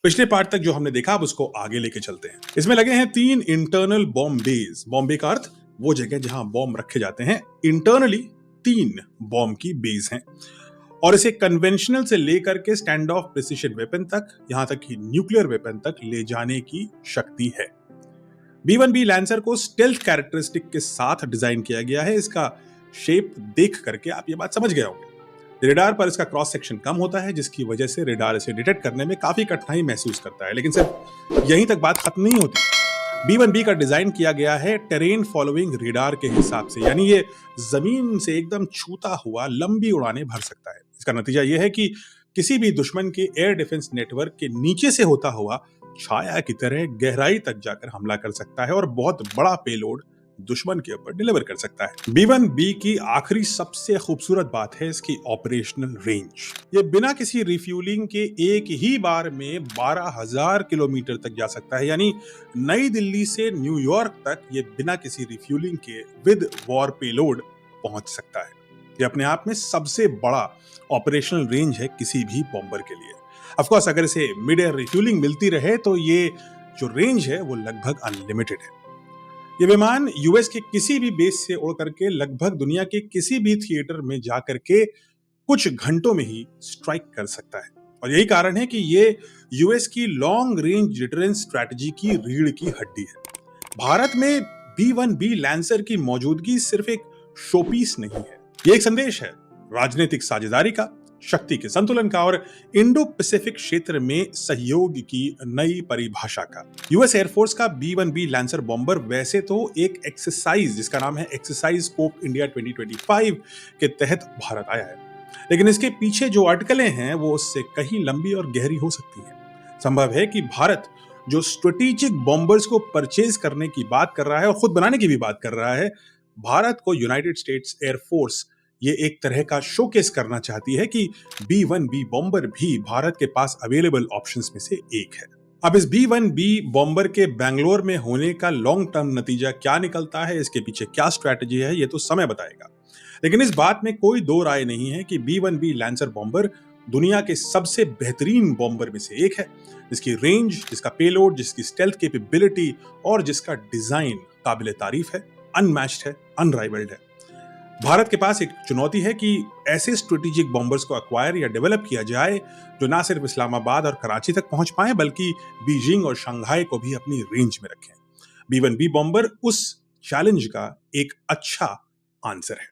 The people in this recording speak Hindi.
पिछले पार्ट तक जो हमने देखा अब उसको आगे लेके चलते हैं। इसमें लगे हैं 3 इंटरनल बॉम्ब बेस। बॉम्ब बे का अर्थ वो जगह जहां बॉम्ब रखे जाते हैं। इंटरनली 3 बॉम्ब की बेस हैं और इसे कन्वेंशनल से लेकर के स्टैंड ऑफ प्रिसिशन वेपन तक, यहां तक कि न्यूक्लियर वेपन तक ले जाने की शक्ति है। B1B लैंसर को स्टेल्थ कैरेक्टरिस्टिक के साथ डिजाइन किया गया है। इसका शेप देख करके आप ये बात समझ गए होंगे। रेडार पर इसका क्रॉस सेक्शन कम होता है, जिसकी वजह से रेडार इसे डिटेक्ट करने में काफी कठिनाई महसूस करता है। लेकिन सिर्फ यहीं तक बात खत्म नहीं होती। B1B का डिजाइन किया गया है टेरेन फॉलोइंग रेडार के हिसाब से, यानी ये जमीन से एकदम छूता हुआ लंबी उड़ानें भर सकता है। इसका नतीजा यह है कि किसी भी दुश्मन के एयर डिफेंस नेटवर्क के नीचे से होता हुआ छाया की तरह गहराई तक जाकर हमला कर सकता है और बहुत बड़ा पेलोड दुश्मन के ऊपर डिलीवर कर सकता है। B1B की आखिरी सबसे खूबसूरत बात है इसकी ऑपरेशनल रेंज। ये बिना किसी रिफ्यूलिंग के एक ही बार में 12,000 किलोमीटर तक जा सकता है, यानी नई दिल्ली से न्यूयॉर्क तक ये बिना किसी रिफ्यूलिंग के विद वॉर पेलोड पहुंच सकता है। ये अपने आप में सबसे बड़ा ऑपरेशनल रेंज है किसी भी बॉम्बर के लिए। ऑफ कोर्स अगर इसे मिड एयर रिफ्यूलिंग मिलती रहे तो ये जो रेंज है वो लगभग अनलिमिटेड है। ये विमान यूएस के किसी भी बेस से उड़ करके लगभग दुनिया के किसी भी थिएटर में जाकर के कुछ घंटों में ही स्ट्राइक कर सकता है और यही कारण है कि ये यूएस की लॉन्ग रेंज डिटरेंस स्ट्रैटेजी की रीढ़ की हड्डी है। भारत में B1B लैंसर की मौजूदगी सिर्फ एक शोपीस नहीं है, ये एक संदेश है राजनीतिक साझेदारी का, शक्ति के संतुलन का और इंडो पैसिफिक क्षेत्र में सहयोग की नई परिभाषा का। यूएस एयरफोर्स का B1B लैंसर बॉम्बर वैसे तो एक एक्सरसाइज जिसका नाम है एक्सरसाइज स्कोप इंडिया 2025 के तहत भारत आया है, लेकिन इसके पीछे जो अटकलें हैं वो उससे कहीं लंबी और गहरी हो सकती हैं। संभव है कि भारत जो स्ट्रेटेजिक बॉम्बर्स को परचेज करने की बात कर रहा है और खुद बनाने की भी बात कर रहा है, भारत को यूनाइटेड स्टेट्स एयरफोर्स ये एक तरह का शोकेस करना चाहती है कि B1B बॉम्बर भी भारत के पास अवेलेबल ऑप्शंस में से एक है। अब इस B1B बॉम्बर के बैंगलोर में होने का लॉन्ग टर्म नतीजा क्या निकलता है, इसके पीछे क्या स्ट्रैटेजी है, ये तो समय बताएगा। लेकिन इस बात में कोई दो राय नहीं है कि B1B लैंसर बॉम्बर दुनिया के सबसे बेहतरीन बॉम्बर में से एक है, जिसकी रेंज, जिसका पेलोड, जिसकी स्टेल्थ कैपेबिलिटी और जिसका डिजाइन काबिल तारीफ है, अनमैच्ड है, अनराइवल्ड है। भारत के पास एक चुनौती है कि ऐसे स्ट्रेटेजिक बॉम्बर्स को अक्वायर या डेवलप किया जाए जो ना सिर्फ इस्लामाबाद और कराची तक पहुंच पाए बल्कि बीजिंग और शंघाई को भी अपनी रेंज में रखें। B1B बॉम्बर उस चैलेंज का एक अच्छा आंसर है।